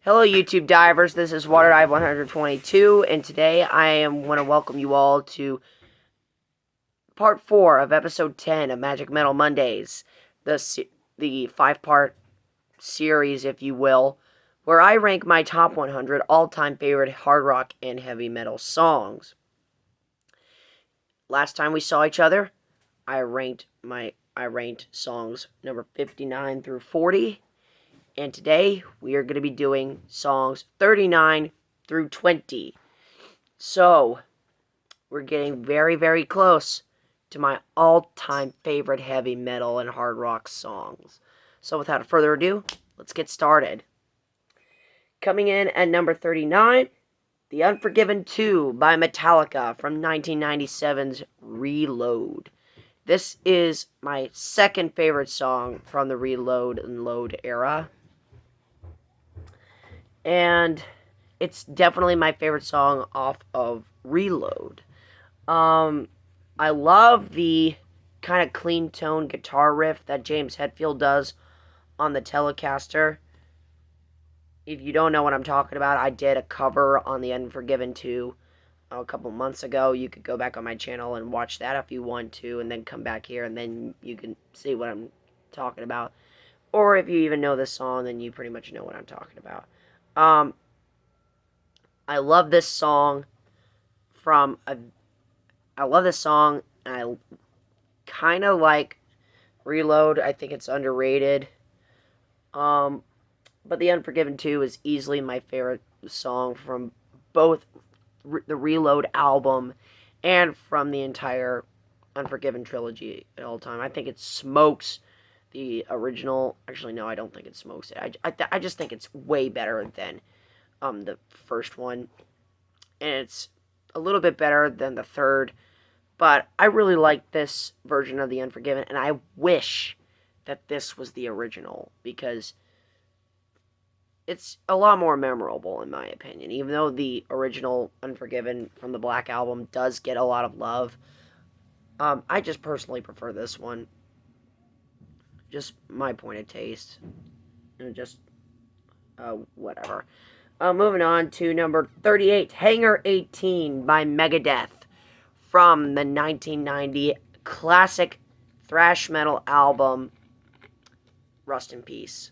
Hello YouTube divers, this is WaterDive 122, and today I want to welcome you all to part 4 of episode 10 of Magic Metal Mondays, the 5-part series, if you will, where I rank my top 100 all-time favorite hard rock and heavy metal songs. Last time we saw each other, I ranked songs number 59 through 40. And today, we are going to be doing songs 39 through 20. So, we're getting very, very close to my all-time favorite heavy metal and hard rock songs. So, without further ado, let's get started. Coming in at number 39, The Unforgiven 2 by Metallica from 1997's Reload. This is my second favorite song from the Reload and Load era. And it's definitely my favorite song off of Reload. I love the kind of clean tone guitar riff that James Hetfield does on the Telecaster. If you don't know what I'm talking about, I did a cover on The Unforgiven 2 a couple months ago. You could go back on my channel and watch that if you want to, and then come back here and then you can see what I'm talking about. Or if you even know this song, then you pretty much know what I'm talking about. I love this song I love this song, and I kind of like Reload. I think it's underrated. But The Unforgiven 2 is easily my favorite song from both the Reload album and from the entire Unforgiven trilogy at all time. I think it smokes the original. Actually, no, I don't think it smokes it. I just think it's way better than the first one, and it's a little bit better than the third, but I really like this version of The Unforgiven, and I wish that this was the original, because it's a lot more memorable in my opinion, even though the original Unforgiven from the Black Album does get a lot of love. I just personally prefer this one. Just my point of taste. And just, whatever. Moving on to number 38, Hangar 18 by Megadeth from the 1990 classic thrash metal album, Rust in Peace.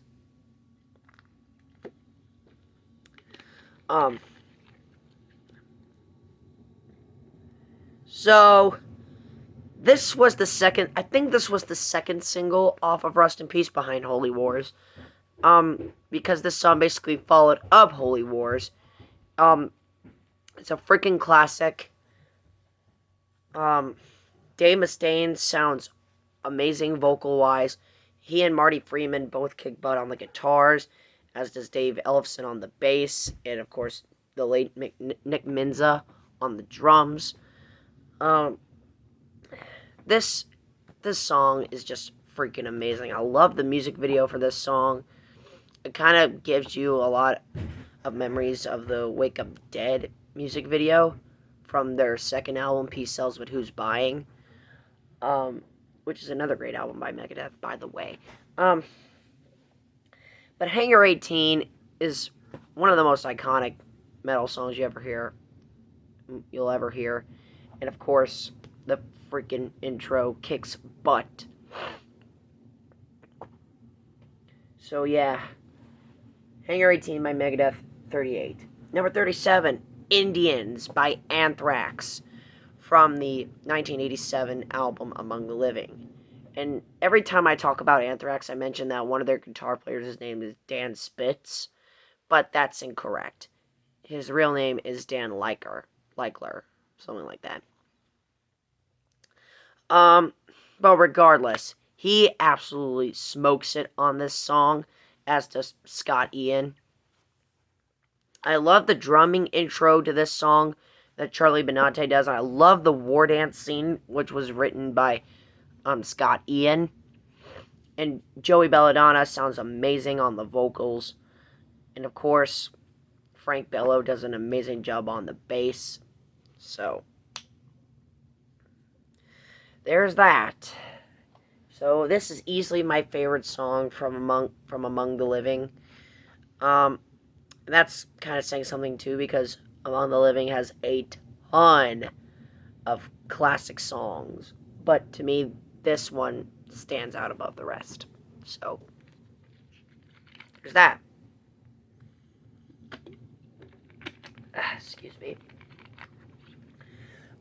So, this was the second, I think this was the second single off of Rust in Peace behind Holy Wars. Because this song basically followed up Holy Wars. It's a freaking classic. Dave Mustaine sounds amazing vocal-wise. He and Marty Friedman both kick butt on the guitars, as does Dave Ellefson on the bass, and of course, the late Nick Minza on the drums. This song is just freaking amazing. I love the music video for this song. It kind of gives you a lot of memories of the Wake Up Dead music video from their second album, Peace Sells But Who's Buying, which is another great album by Megadeth, by the way. But Hangar 18 is one of the most iconic metal songs you'll ever hear. And of course, the freaking intro kicks butt. So yeah, Hangar 18 by Megadeth, 38. Number 37, Indians by Anthrax from the 1987 album Among the Living. And every time I talk about Anthrax, I mention that one of their guitar players, his name is Dan Spitz, but that's incorrect. His real name is Dan Leichler, something like that. But regardless, he absolutely smokes it on this song, as does Scott Ian. I love the drumming intro to this song that Charlie Benante does. I love the war dance scene, which was written by Scott Ian. And Joey Belladonna sounds amazing on the vocals. And of course, Frank Bello does an amazing job on the bass. So, there's that. So this is easily my favorite song from Among the Living. And that's kind of saying something too, because Among the Living has a ton of classic songs. But to me, this one stands out above the rest. So, there's that. Excuse me.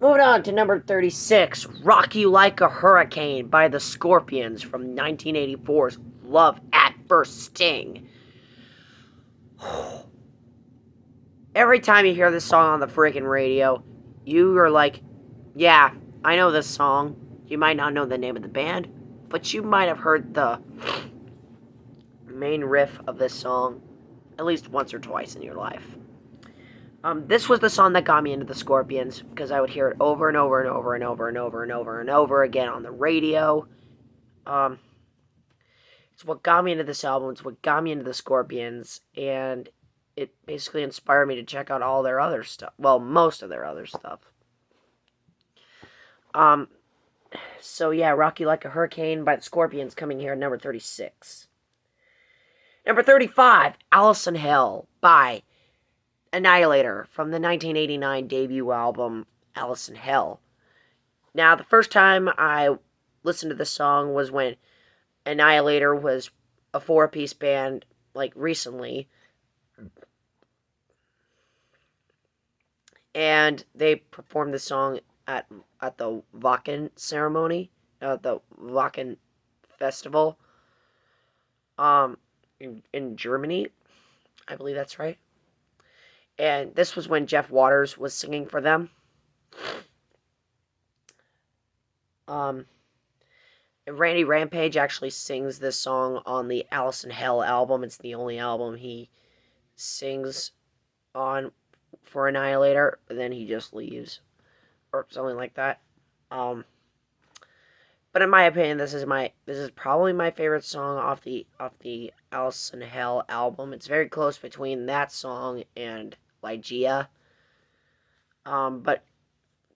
Moving on to number 36, Rock You Like a Hurricane by the Scorpions from 1984's Love at First Sting. Every time you hear this song on the freaking radio, you are like, yeah, I know this song. You might not know the name of the band, but you might have heard the main riff of this song at least once or twice in your life. This was the song that got me into the Scorpions, because I would hear it over and over and over and over and over and over and over again on the radio. It's what got me into this album. It's what got me into the Scorpions, and it basically inspired me to check out all their other stuff. Well, most of their other stuff. So yeah, Rock You Like a Hurricane by the Scorpions coming here at number 36. Number 35, Alice in Hell by Annihilator from the 1989 debut album Alice in Hell. Now, the first time I listened to this song was when Annihilator was a 4-piece band, like recently. And they performed the song at the Wacken ceremony, the Wacken festival, in Germany. I believe that's right. And this was when Jeff Waters was singing for them. Randy Rampage actually sings this song on the Alice in Hell album. It's the only album he sings on for Annihilator, but then he just leaves, or something like that. But in my opinion, this is probably my favorite song off the Alice in Hell album. It's very close between that song and Ligeia. But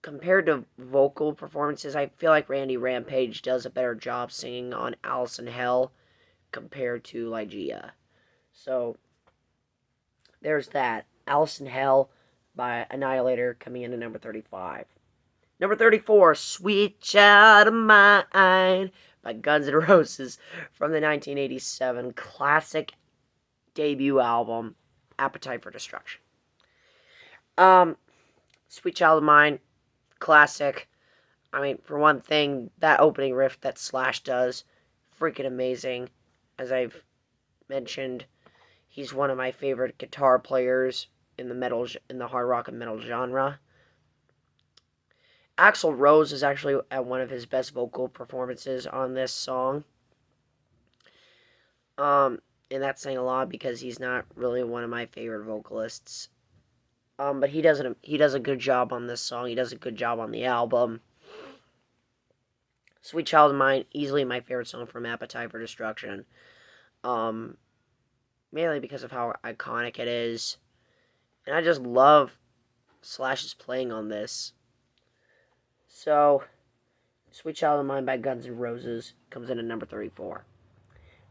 compared to vocal performances, I feel like Randy Rampage does a better job singing on Alice in Hell compared to Ligeia. So there's that. Alice in Hell by Annihilator coming in at number 35. Number 34, Sweet Child of Mine by Guns N' Roses from the 1987 classic debut album, Appetite for Destruction. Sweet Child of Mine, classic. I mean, for one thing, that opening riff that Slash does, freaking amazing. As I've mentioned, he's one of my favorite guitar players in the hard rock and metal genre. Axl Rose is actually at one of his best vocal performances on this song. And that's saying a lot because he's not really one of my favorite vocalists. But he does a good job on this song. He does a good job on the album. Sweet Child of Mine, easily my favorite song from Appetite for Destruction. Mainly because of how iconic it is. And I just love Slash's playing on this. So, Sweet Child of Mine by Guns N' Roses comes in at number 34.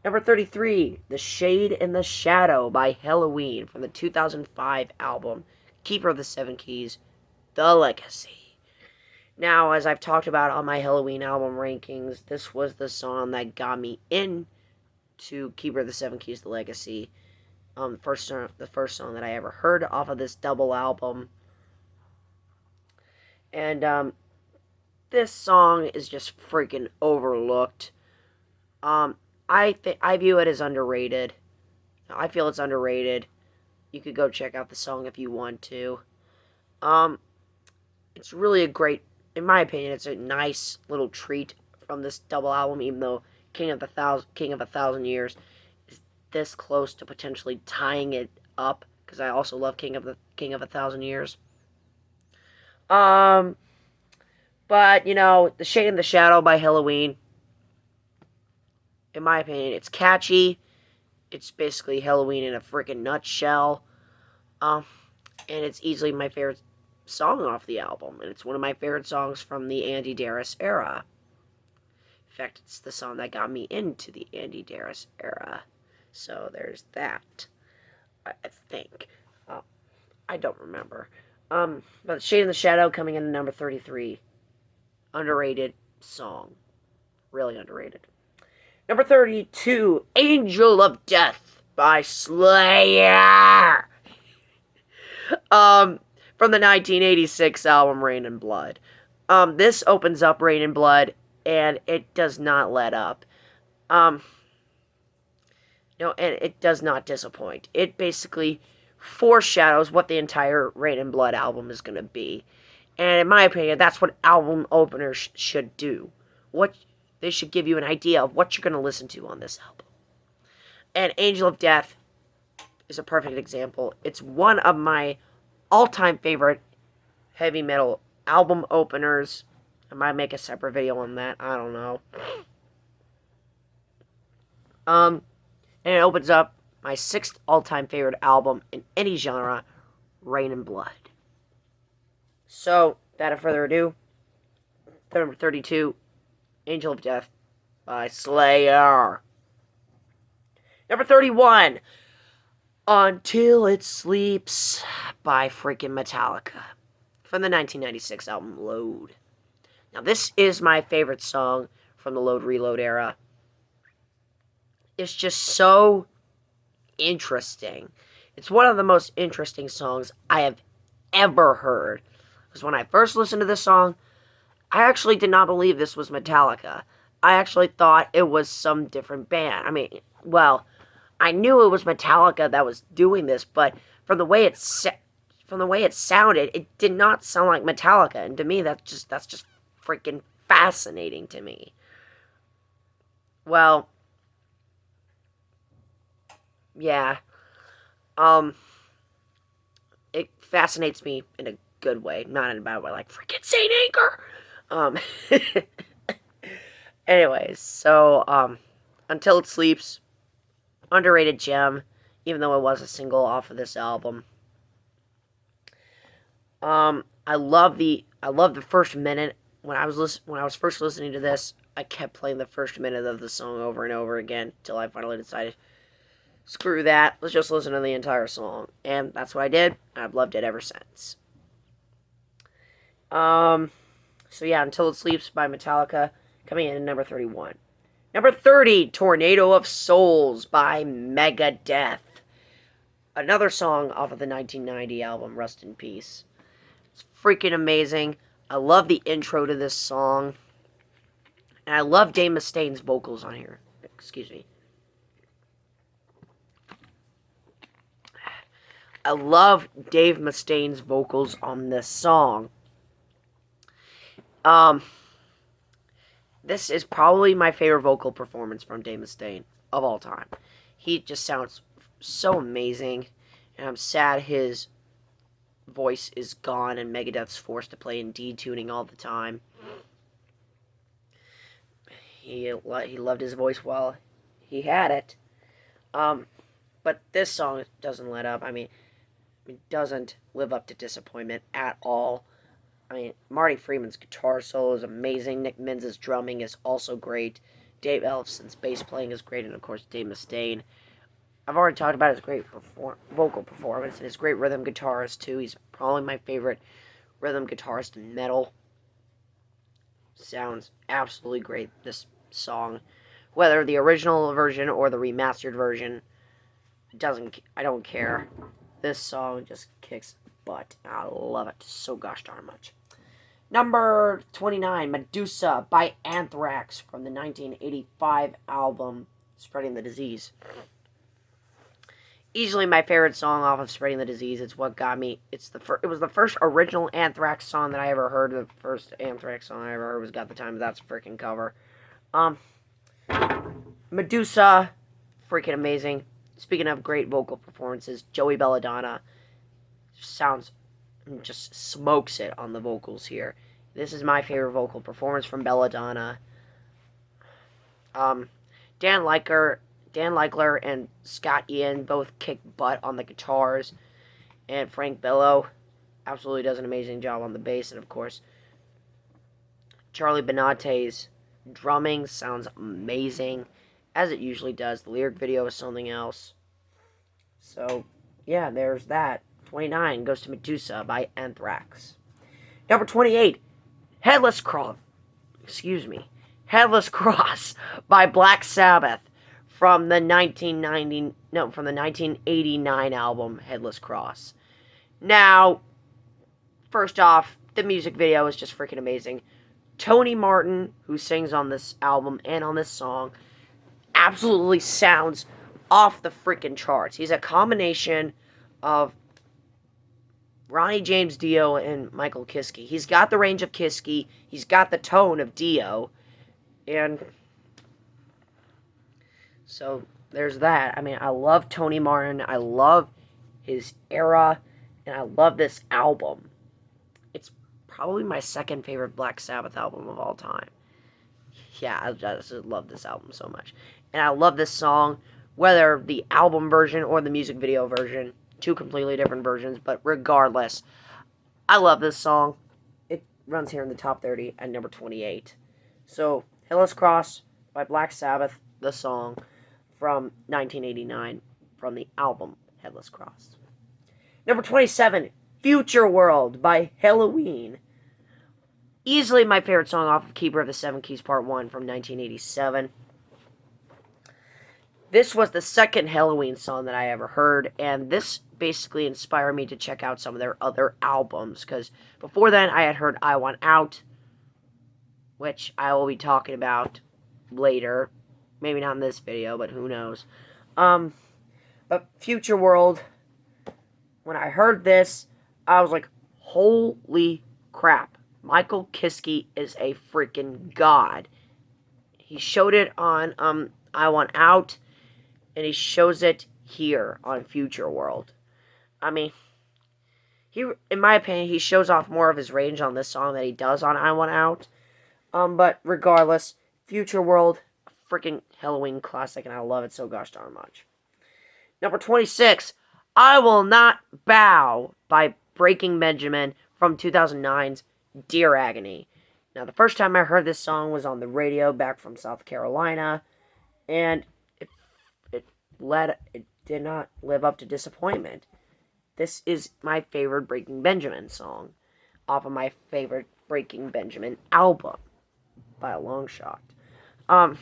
Number 33, The Shade and the Shadow by Helloween from the 2005 album Keeper of the Seven Keys, The Legacy. Now, as I've talked about on my Helloween album rankings, this was the song that got me into Keeper of the Seven Keys, The Legacy. The first song that I ever heard off of this double album. And this song is just freaking overlooked. I view it as underrated. I feel it's underrated. You could go check out the song if you want to. It's really a great, in my opinion, it's a nice little treat from this double album, even though King of a Thousand Years is this close to potentially tying it up, because I also love King of a Thousand Years. But, The Shade and the Shadow by Helloween, in my opinion, it's catchy. It's basically Helloween in a freaking nutshell. And it's easily my favorite song off the album. And it's one of my favorite songs from the Andy Darius era. In fact, it's the song that got me into the Andy Darius era. So there's that, I think. Oh, I don't remember. But Shade in the Shadow coming in at number 33. Underrated song. Really underrated. Number 32, Angel of Death by Slayer. From the 1986 album Rain and Blood. This opens up Rain and Blood, and it does not let up. No, and it does not disappoint. It basically foreshadows what the entire Rain and Blood album is going to be. And in my opinion, that's what album openers should do. They should give you an idea of what you're going to listen to on this album. And Angel of Death is a perfect example. It's one of my all-time favorite heavy metal album openers. I might make a separate video on that. I don't know. And it opens up my 6th all-time favorite album in any genre, Rain and Blood. So, without further ado, number 32, Angel of Death by Slayer. Number 31, Until It Sleeps by freaking Metallica from the 1996 album Load. Now, this is my favorite song from the Load Reload era. It's just so interesting. It's one of the most interesting songs I have ever heard. Because when I first listened to this song, I actually did not believe this was Metallica. I actually thought it was some different band. I mean, well, I knew it was Metallica that was doing this, but from the way it sounded, it did not sound like Metallica, and to me, that's just freaking fascinating to me. Well, yeah, it fascinates me in a good way, not in a bad way, like freaking Saint Anger. Anyways, so Until It Sleeps, underrated gem, even though it was a single off of this album. I love the first minute. When I was first listening to this, I kept playing the first minute of the song over and over again until I finally decided, screw that, let's just listen to the entire song. And that's what I did. I've loved it ever since. So yeah, Until It Sleeps by Metallica, coming in at number 31. Number 30, Tornado of Souls by Megadeth. Another song off of the 1990 album, Rust in Peace. It's freaking amazing. I love the intro to this song. And I love Dave Mustaine's vocals on here. Excuse me. I love Dave Mustaine's vocals on this song. This is probably my favorite vocal performance from Dave Mustaine of all time. He just sounds so amazing, and I'm sad his voice is gone and Megadeth's forced to play in D-tuning all the time. He loved his voice while he had it. But this song doesn't let up. I mean, it doesn't live up to disappointment at all. I mean, Marty Friedman's guitar solo is amazing. Nick Minz's drumming is also great. Dave Ellefson's bass playing is great. And, of course, Dave Mustaine. I've already talked about his great vocal performance and his great rhythm guitarist, too. He's probably my favorite rhythm guitarist in metal. Sounds absolutely great, this song. Whether the original version or the remastered version, I don't care. This song just kicks butt. I love it so gosh darn much. Number 29, Medusa by Anthrax from the 1985 album Spreading the Disease. Easily my favorite song off of Spreading the Disease. It's what got me. It was the first original Anthrax song that I ever heard. The first Anthrax song I ever heard was Got the Time, but that's a freaking cover. Medusa, freaking amazing. Speaking of great vocal performances, Joey Belladonna just smokes it on the vocals here. This is my favorite vocal performance from Belladonna. Dan Leichler and Scott Ian both kick butt on the guitars, and Frank Bello absolutely does an amazing job on the bass, and of course, Charlie Benate's drumming sounds amazing, as it usually does. The lyric video is something else. So, yeah, there's that. 29 goes to Medusa by Anthrax. Number 28, Headless Cross. Headless Cross by Black Sabbath from the 1989 album Headless Cross. Now, first off, the music video is just freaking amazing. Tony Martin, who sings on this album and on this song, absolutely sounds off the freaking charts. He's a combination of Ronnie James Dio and Michael Kiske. He's got the range of Kiske. He's got the tone of Dio. And so there's that. I mean, I love Tony Martin. I love his era. And I love this album. It's probably my second favorite Black Sabbath album of all time. Yeah, I just love this album so much. And I love this song, whether the album version or the music video version. Two completely different versions, but regardless, I love this song. It runs here in the top 30 at number 28. So, Headless Cross by Black Sabbath, the song from 1989 from the album Headless Cross. Number 27, Future World by Helloween. Easily my favorite song off of Keeper of the Seven Keys Part 1 from 1987. This was the second Helloween song that I ever heard, and this basically inspired me to check out some of their other albums, because before then I had heard I Want Out, which I will be talking about later. Maybe not in this video, but who knows. But Future World, when I heard this, I was like, holy crap. Michael Kiske is a freaking god. He showed it on I Want Out, and he shows it here on Future World. I mean, in my opinion, he shows off more of his range on this song than he does on I Want Out. But regardless, Future World, a freaking Helloween classic, and I love it so gosh darn much. Number 26, I Will Not Bow by Breaking Benjamin from 2009's Dear Agony. Now, the first time I heard this song was on the radio back from South Carolina, and it did not live up to disappointment. This is my favorite Breaking Benjamin song off of my favorite Breaking Benjamin album by a long shot. I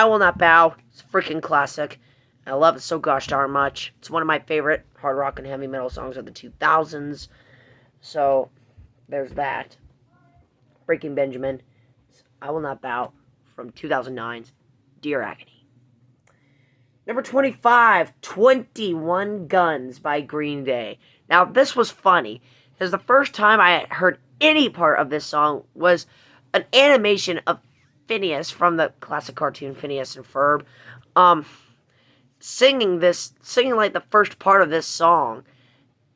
Will Not Bow. It's a freaking classic. I love it so gosh darn much. It's one of my favorite hard rock and heavy metal songs of the 2000s. So, there's that. Breaking Benjamin. I Will Not Bow from 2009's Dear Agony. Number 25, 21 Guns by Green Day. Now, this was funny, because the first time I had heard any part of this song was an animation of Phineas from the classic cartoon Phineas and Ferb, singing like the first part of this song.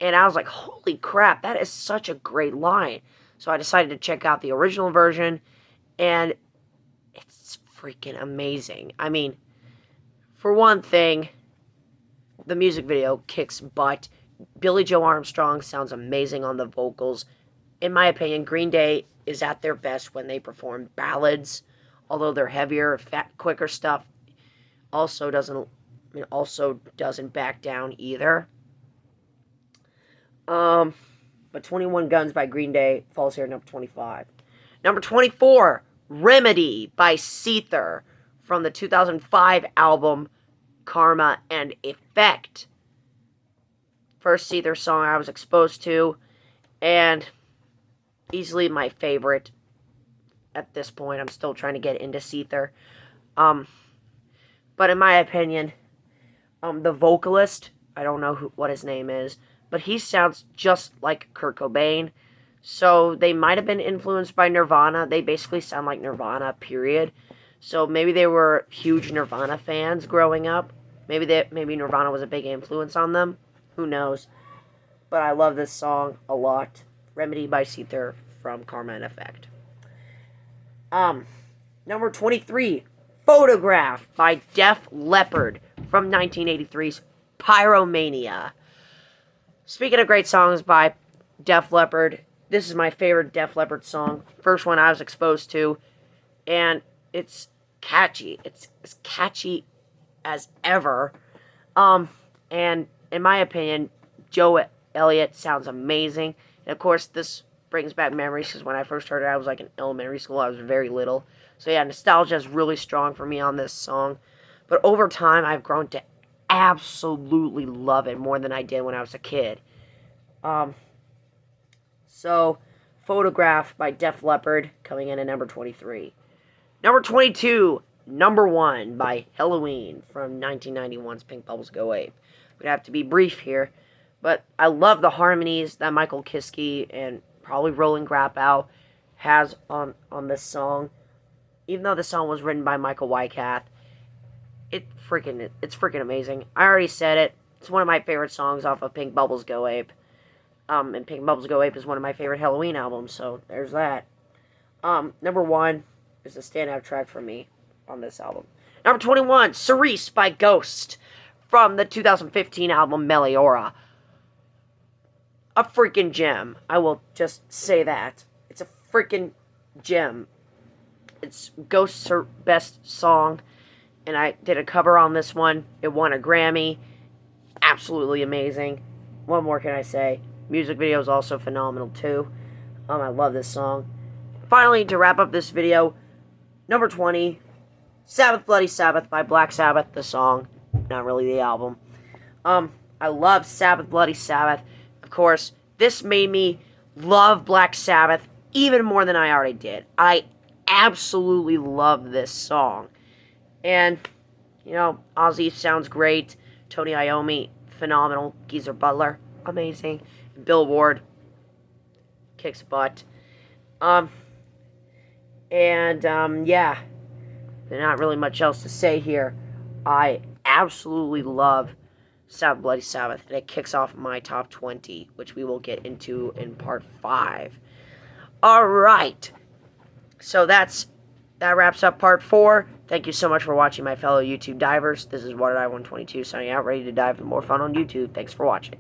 And I was like, holy crap, that is such a great line. So I decided to check out the original version, and it's freaking amazing. I mean, for one thing, the music video kicks butt. Billy Joe Armstrong sounds amazing on the vocals. In my opinion, Green Day is at their best when they perform ballads, although their heavier, quicker stuff also doesn't back down either. But 21 Guns by Green Day falls here at number 25. Number 24, Remedy by Seether from the 2005 album Karma and Effect. First Seether song I was exposed to, and easily my favorite at this point. I'm still trying to get into Seether. But in my opinion, the vocalist, I don't know what his name is, but he sounds just like Kurt Cobain. So they might have been influenced by Nirvana. They basically sound like Nirvana, period. So maybe they were huge Nirvana fans growing up. Maybe Nirvana was a big influence on them. Who knows? But I love this song a lot. Remedy by Seether from Karma and Effect. Number 23, Photograph by Def Leppard from 1983's Pyromania. Speaking of great songs by Def Leppard, this is my favorite Def Leppard song. First one I was exposed to, and it's catchy. It's as catchy as ever. And in my opinion, Joe Elliott sounds amazing. And of course, this brings back memories because when I first heard it, I was like in elementary school. I was very little. So yeah, nostalgia is really strong for me on this song. But over time, I've grown to absolutely love it more than I did when I was a kid. So, Photograph by Def Leppard coming in at number 23. Number 22, Number 1 by Helloween from 1991's Pink Bubbles Go Ape. I'm going to have to be brief here, but I love the harmonies that Michael Kiske and probably Roland Grappow has on this song. Even though the song was written by Michael Wycath, it's freaking amazing. I already said it. It's one of my favorite songs off of Pink Bubbles Go Ape. And Pink Bubbles Go Ape is one of my favorite Halloween albums, so there's that. Number 1 is a standout track for me on this album. Number 21, Cerise by Ghost from the 2015 album Meteora. A freaking gem. I will just say that. It's a freaking gem. It's Ghost's best song, and I did a cover on this one. It won a Grammy. Absolutely amazing. What more can I say? Music video is also phenomenal too. I love this song. Finally, to wrap up this video, number 20, Sabbath Bloody Sabbath by Black Sabbath, the song, not really the album. I love Sabbath Bloody Sabbath. Of course, this made me love Black Sabbath even more than I already did. I absolutely love this song. And, you know, Ozzy sounds great. Tony Iommi, phenomenal. Geezer Butler, amazing. Bill Ward kicks butt. Yeah, there's not really much else to say here. I absolutely love Sabbath Bloody Sabbath, and it kicks off my top 20, which we will get into in part 5. Alright, so that wraps up part 4. Thank you so much for watching, my fellow YouTube divers. This is WaterDive122 signing out, ready to dive into more fun on YouTube. Thanks for watching.